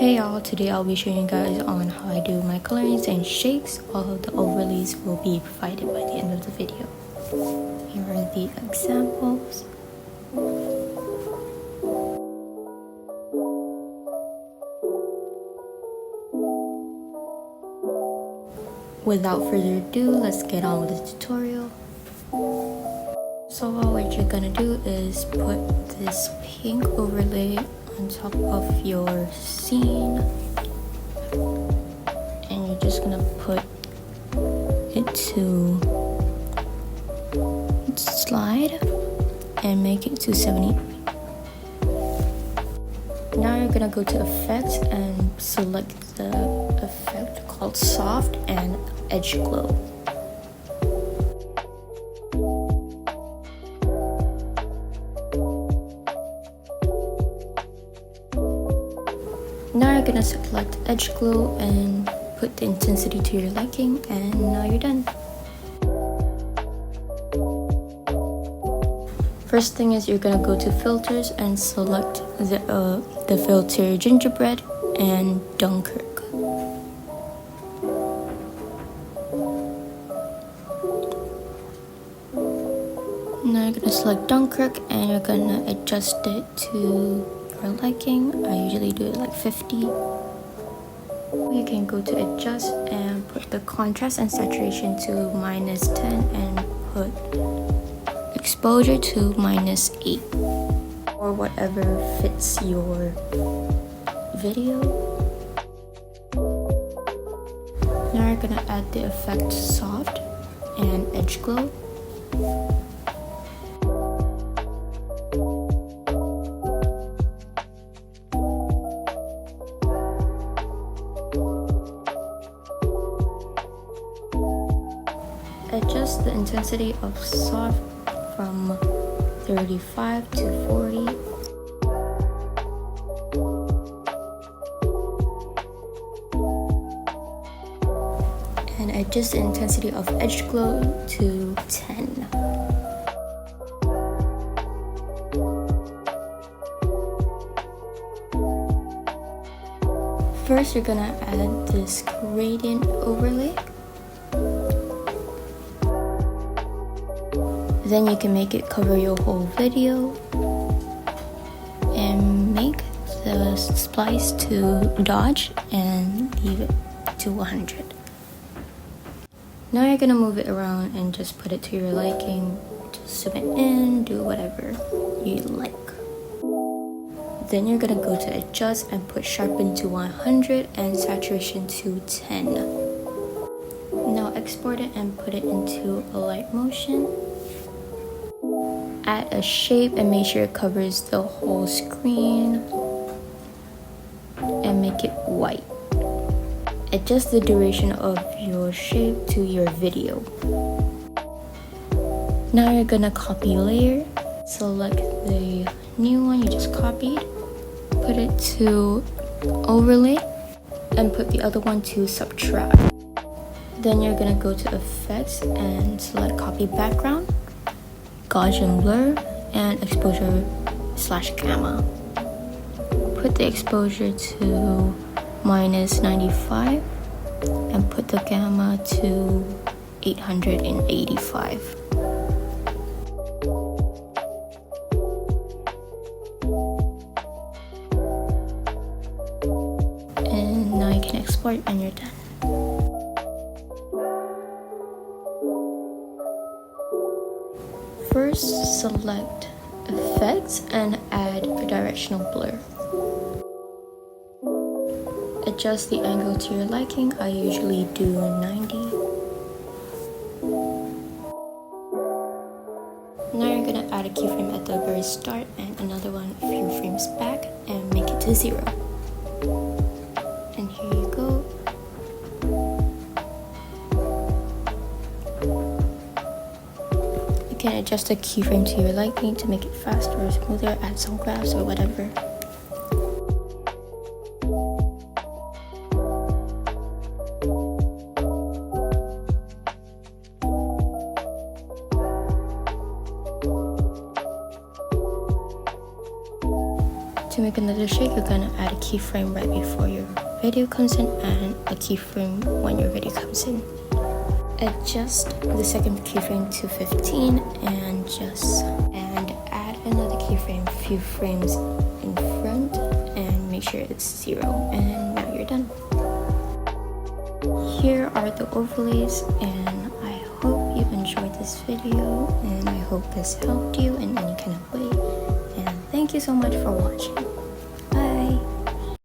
Hey y'all, today I'll be showing you guys on how I do my colorings and shapes. All of the overlays will be provided by the end of the video. Here are the examples. Without further ado, let's get on with the tutorial. So what you're gonna do is put this pink overlay on top of your scene, and you're just gonna put it to slide and make it to 70. Now you're gonna go to effects and select the effect called soft and edge glow. Now you're gonna select edge glow and put the intensity to your liking, and now you're done. First thing is you're gonna go to filters and select the filter gingerbread and Dunkirk. Now you're gonna select Dunkirk and you're gonna adjust it to your liking. I usually do it like 50. You can go to adjust and put the contrast and saturation to -10 and put exposure to -8 or whatever fits your video. Now you're gonna add the effect soft and edge glow. Adjust the intensity of soft from 35 to 40. And adjust the intensity of edge glow to 10. First, you're gonna add this gradient overlay. Then you can make it cover your whole video and make the splice to dodge and leave it to 100. Now you're gonna move it around and just put it to your liking. Just zoom it in, do whatever you like. Then you're gonna go to adjust and put sharpen to 100 and saturation to 10. Now export it and put it into Alight Motion. Add a shape and make sure it covers the whole screen and make it white. Adjust the duration of your shape to your video. Now you're gonna copy layer, select the new one you just copied, put it to overlay and put the other one to subtract. Then you're gonna go to effects and select copy background, Gaussian blur, and exposure/gamma. Put the exposure to -95 and put the gamma to 885. And now you can export and you're done. First, select effects and add a directional blur. Adjust the angle to your liking. I usually do 90. Now you're gonna add a keyframe at the very start and another one a few frames back and make it to 0. And here you go. You can adjust the keyframe to your liking to make it faster or smoother, add some graphs or whatever. To make another the trick, you're gonna add a keyframe right before your video comes in and a keyframe when your video comes in. Adjust the second keyframe to 15 and add another keyframe a few frames in front and make sure it's 0, and now you're done. Here are the overlays, and I hope you enjoyed this video, and I hope this helped you in any kind of way, and thank you so much for watching.